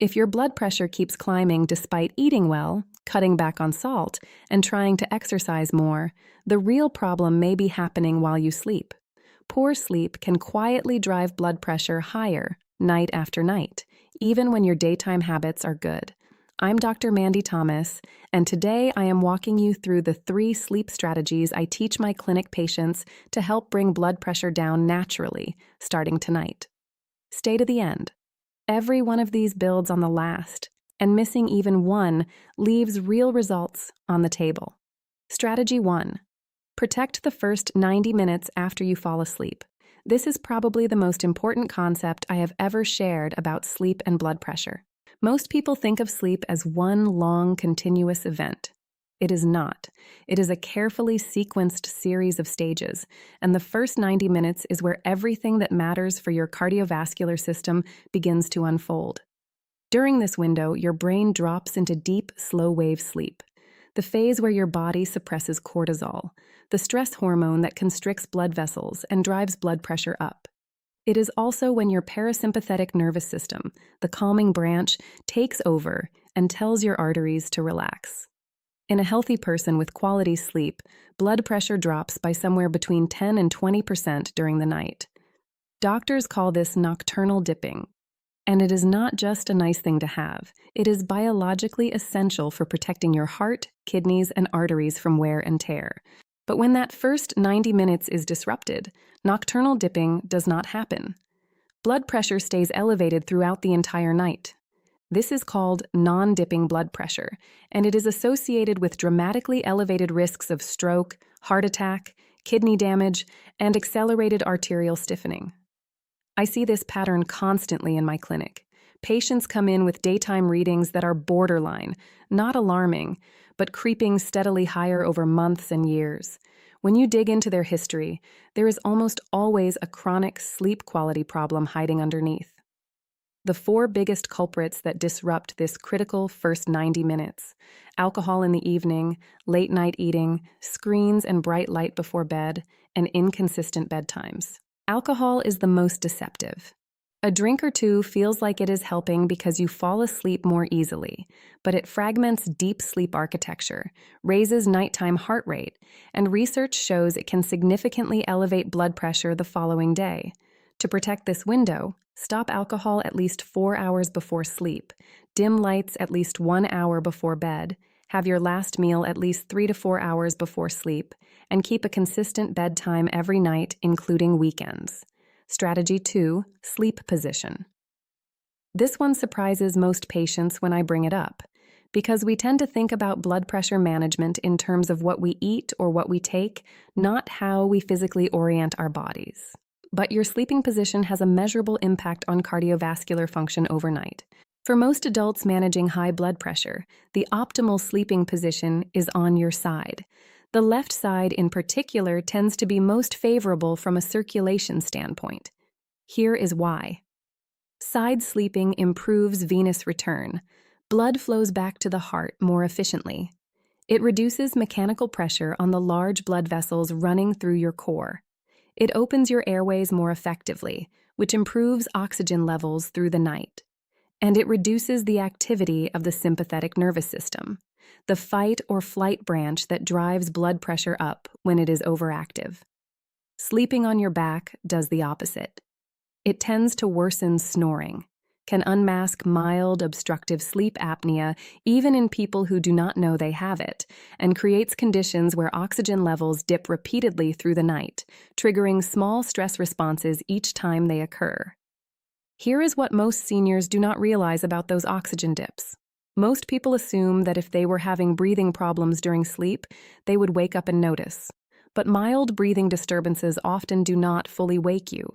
If your blood pressure keeps climbing despite eating well, cutting back on salt, and trying to exercise more, the real problem may be happening while you sleep. Poor sleep can quietly drive blood pressure higher night after night, even when your daytime habits are good. I'm Dr. Mandy Thomas, and today I am walking you through the 3 sleep strategies I teach my clinic patients to help bring blood pressure down naturally, starting tonight. Stay to the end. Every one of these builds on the last, and missing even one leaves real results on the table. Strategy 1. Protect the first 90 minutes after you fall asleep. This is probably the most important concept I have ever shared about sleep and blood pressure. Most people think of sleep as one long, continuous event. It is not. It is a carefully sequenced series of stages, and the first 90 minutes is where everything that matters for your cardiovascular system begins to unfold. During this window, your brain drops into deep, slow-wave sleep, the phase where your body suppresses cortisol, the stress hormone that constricts blood vessels and drives blood pressure up. It is also when your parasympathetic nervous system, the calming branch, takes over and tells your arteries to relax. In a healthy person with quality sleep, blood pressure drops by somewhere between 10 and 20% during the night. Doctors call this nocturnal dipping, and it is not just a nice thing to have. It is biologically essential for protecting your heart, kidneys, and arteries from wear and tear. But when that first 90 minutes is disrupted, nocturnal dipping does not happen. Blood pressure stays elevated throughout the entire night. This is called non-dipping blood pressure, and it is associated with dramatically elevated risks of stroke, heart attack, kidney damage, and accelerated arterial stiffening. I see this pattern constantly in my clinic. Patients come in with daytime readings that are borderline, not alarming, but creeping steadily higher over months and years. When you dig into their history, there is almost always a chronic sleep quality problem hiding underneath. The 4 biggest culprits that disrupt this critical first 90 minutes: alcohol in the evening, late night eating, screens and bright light before bed, and inconsistent bedtimes. Alcohol is the most deceptive. A drink or two feels like it is helping because you fall asleep more easily, but it fragments deep sleep architecture, raises nighttime heart rate, and research shows it can significantly elevate blood pressure the following day. To protect this window, stop alcohol at least 4 hours before sleep, dim lights at least 1 hour before bed, have your last meal at least 3 to 4 hours before sleep, and keep a consistent bedtime every night, including weekends. Strategy 2, sleep position. This one surprises most patients when I bring it up, because we tend to think about blood pressure management in terms of what we eat or what we take, not how we physically orient our bodies. But your sleeping position has a measurable impact on cardiovascular function overnight. For most adults managing high blood pressure, the optimal sleeping position is on your side. The left side in particular tends to be most favorable from a circulation standpoint. Here is why. Side sleeping improves venous return. Blood flows back to the heart more efficiently. It reduces mechanical pressure on the large blood vessels running through your core. It opens your airways more effectively, which improves oxygen levels through the night. And it reduces the activity of the sympathetic nervous system, the fight or flight branch that drives blood pressure up when it is overactive. Sleeping on your back does the opposite. It tends to worsen snoring, can unmask mild obstructive sleep apnea even in people who do not know they have it, and creates conditions where oxygen levels dip repeatedly through the night, triggering small stress responses each time they occur. Here is what most seniors do not realize about those oxygen dips. Most people assume that if they were having breathing problems during sleep, they would wake up and notice. But mild breathing disturbances often do not fully wake you.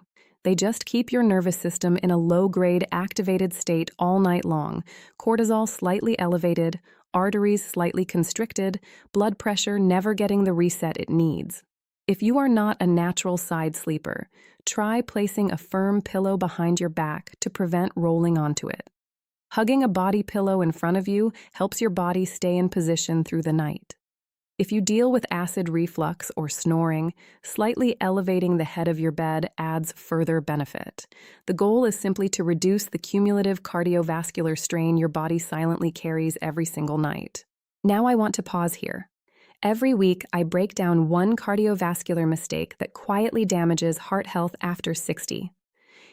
They just keep your nervous system in a low-grade activated state all night long, cortisol slightly elevated, arteries slightly constricted, blood pressure never getting the reset it needs. If you are not a natural side sleeper, try placing a firm pillow behind your back to prevent rolling onto it. Hugging a body pillow in front of you helps your body stay in position through the night. If you deal with acid reflux or snoring, slightly elevating the head of your bed adds further benefit. The goal is simply to reduce the cumulative cardiovascular strain your body silently carries every single night. Now I want to pause here. Every week, I break down one cardiovascular mistake that quietly damages heart health after 60.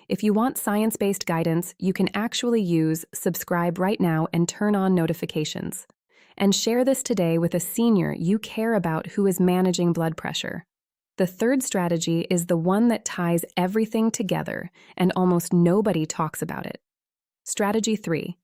If you want science-based guidance, you can actually use subscribe right now and turn on notifications. And share this today with a senior you care about who is managing blood pressure. The third strategy is the one that ties everything together, and almost nobody talks about it. Strategy 3.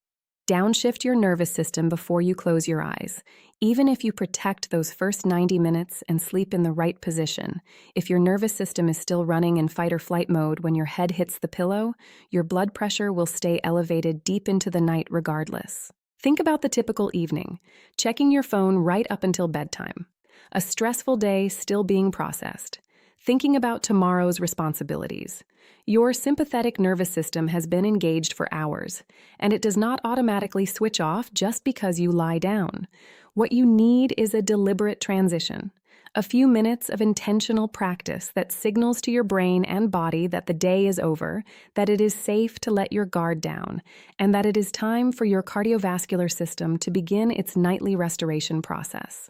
Downshift your nervous system before you close your eyes. Even if you protect those first 90 minutes and sleep in the right position, if your nervous system is still running in fight or flight mode when your head hits the pillow, your blood pressure will stay elevated deep into the night regardless. Think about the typical evening, checking your phone right up until bedtime. A stressful day still being processed. Thinking about tomorrow's responsibilities. Your sympathetic nervous system has been engaged for hours, and it does not automatically switch off just because you lie down. What you need is a deliberate transition. A few minutes of intentional practice that signals to your brain and body that the day is over, that it is safe to let your guard down, and that it is time for your cardiovascular system to begin its nightly restoration process.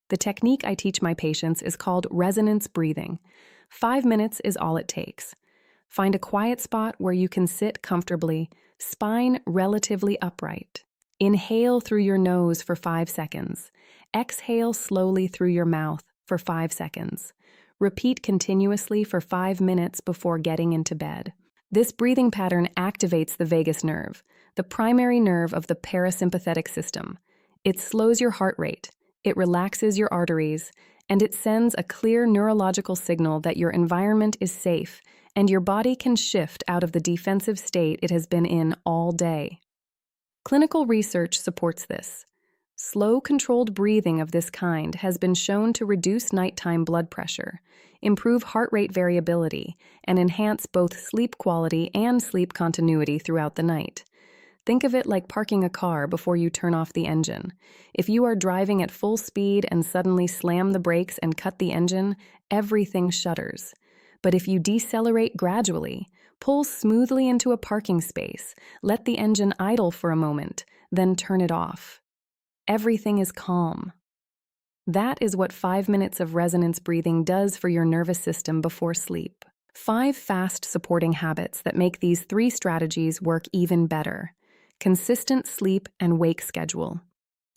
The technique I teach my patients is called resonance breathing. 5 minutes is all it takes. Find a quiet spot where you can sit comfortably, spine relatively upright. Inhale through your nose for 5 seconds. Exhale slowly through your mouth for 5 seconds. Repeat continuously for 5 minutes before getting into bed. This breathing pattern activates the vagus nerve, the primary nerve of the parasympathetic system. It slows your heart rate, it relaxes your arteries, and it sends a clear neurological signal that your environment is safe and your body can shift out of the defensive state it has been in all day. Clinical research supports this. Slow, controlled breathing of this kind has been shown to reduce nighttime blood pressure, improve heart rate variability, and enhance both sleep quality and sleep continuity throughout the night. Think of it like parking a car before you turn off the engine. If you are driving at full speed and suddenly slam the brakes and cut the engine, everything shudders. But if you decelerate gradually, pull smoothly into a parking space, let the engine idle for a moment, then turn it off. Everything is calm. That is what 5 minutes of resonance breathing does for your nervous system before sleep. 5 fast supporting habits that make these 3 strategies work even better. Consistent sleep and wake schedule.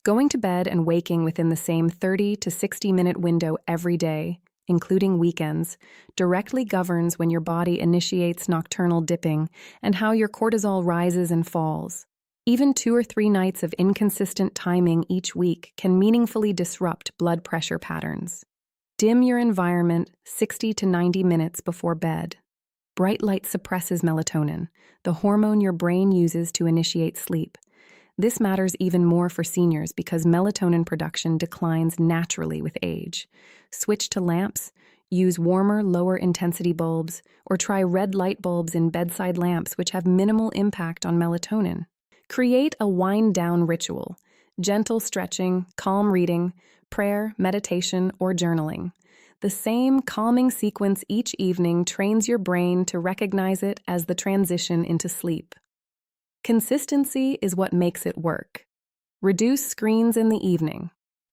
Going to bed and waking within the same 30 to 60-minute window every day, including weekends, directly governs when your body initiates nocturnal dipping and how your cortisol rises and falls. Even 2 or 3 nights of inconsistent timing each week can meaningfully disrupt blood pressure patterns. Dim your environment 60 to 90 minutes before bed. Bright light suppresses melatonin, the hormone your brain uses to initiate sleep. This matters even more for seniors because melatonin production declines naturally with age. Switch to lamps, use warmer, lower-intensity bulbs, or try red light bulbs in bedside lamps which have minimal impact on melatonin. Create a wind-down ritual, gentle stretching, calm reading, prayer, meditation, or journaling. The same calming sequence each evening trains your brain to recognize it as the transition into sleep. Consistency is what makes it work. Reduce screens in the evening.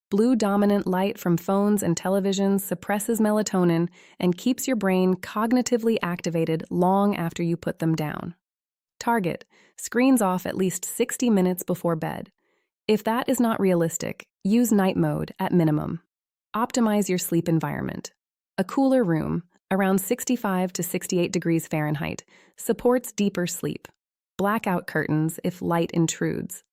Blue-dominant light from phones and televisions suppresses melatonin and keeps your brain cognitively activated long after you put them down. Target: screens off at least 60 minutes before bed. If that is not realistic, use night mode at minimum. Optimize your sleep environment. A cooler room, around 65 to 68 degrees Fahrenheit, supports deeper sleep. Blackout curtains if light intrudes.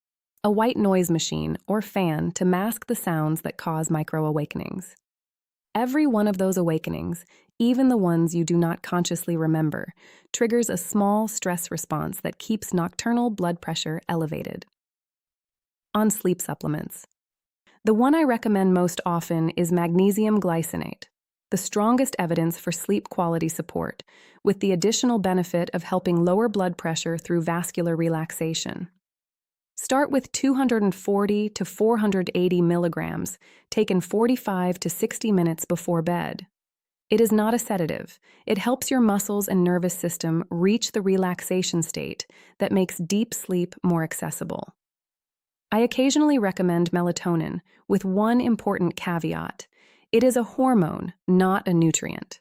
A white noise machine or fan to mask the sounds that cause micro-awakenings. Every one of those awakenings, even the ones you do not consciously remember, triggers a small stress response that keeps nocturnal blood pressure elevated. On sleep supplements. The one I recommend most often is magnesium glycinate, the strongest evidence for sleep quality support, with the additional benefit of helping lower blood pressure through vascular relaxation. Start with 240 to 480 milligrams, taken 45 to 60 minutes before bed. It is not a sedative. It helps your muscles and nervous system reach the relaxation state that makes deep sleep more accessible. I occasionally recommend melatonin with one important caveat. It is a hormone, not a nutrient.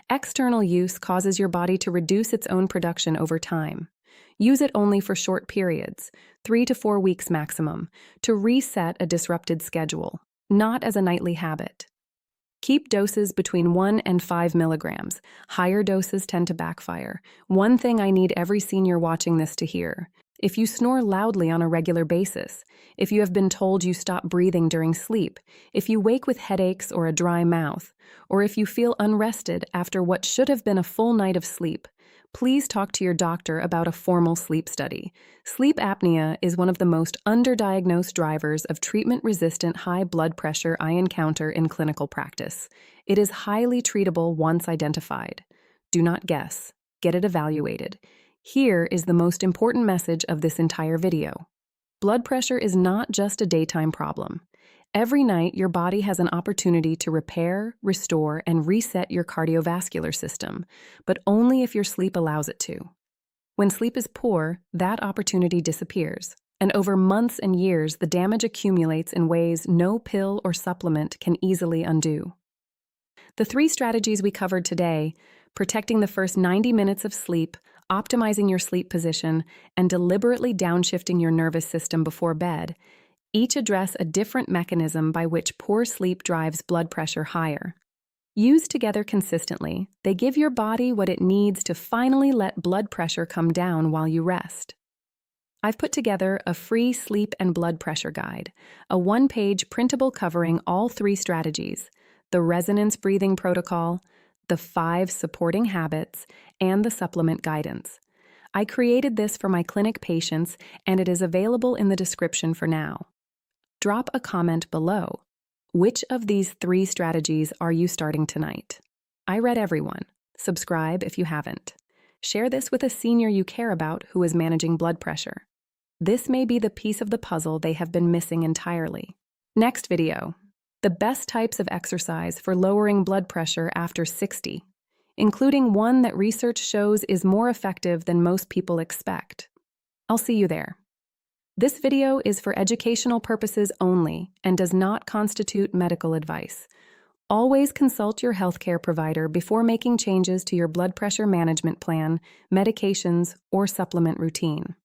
External use causes your body to reduce its own production over time. Use it only for short periods, 3 to 4 weeks maximum, to reset a disrupted schedule, not as a nightly habit. Keep doses between 1 and 5 milligrams. Higher doses tend to backfire. One thing I need every senior watching this to hear: if you snore loudly on a regular basis, if you have been told you stop breathing during sleep, if you wake with headaches or a dry mouth, or if you feel unrested after what should have been a full night of sleep, please talk to your doctor about a formal sleep study. Sleep apnea is one of the most underdiagnosed drivers of treatment-resistant high blood pressure I encounter in clinical practice. It is highly treatable once identified. Do not guess. Get it evaluated. Here is the most important message of this entire video. Blood pressure is not just a daytime problem. Every night, your body has an opportunity to repair, restore, and reset your cardiovascular system, but only if your sleep allows it to. When sleep is poor, that opportunity disappears, and over months and years, the damage accumulates in ways no pill or supplement can easily undo. The 3 strategies we covered today, protecting the first 90 minutes of sleep, optimizing your sleep position, and deliberately downshifting your nervous system before bed, each address a different mechanism by which poor sleep drives blood pressure higher. Used together consistently, they give your body what it needs to finally let blood pressure come down while you rest. I've put together a free sleep and blood pressure guide, a 1-page printable covering all 3 strategies: the resonance breathing protocol, the 5 supporting habits, and the supplement guidance. I created this for my clinic patients, and it is available in the description for now. Drop a comment below. Which of these 3 strategies are you starting tonight? I read everyone. Subscribe if you haven't. Share this with a senior you care about who is managing blood pressure. This may be the piece of the puzzle they have been missing entirely. Next video: the best types of exercise for lowering blood pressure after 60, including one that research shows is more effective than most people expect. I'll see you there. This video is for educational purposes only and does not constitute medical advice. Always consult your healthcare provider before making changes to your blood pressure management plan, medications, or supplement routine.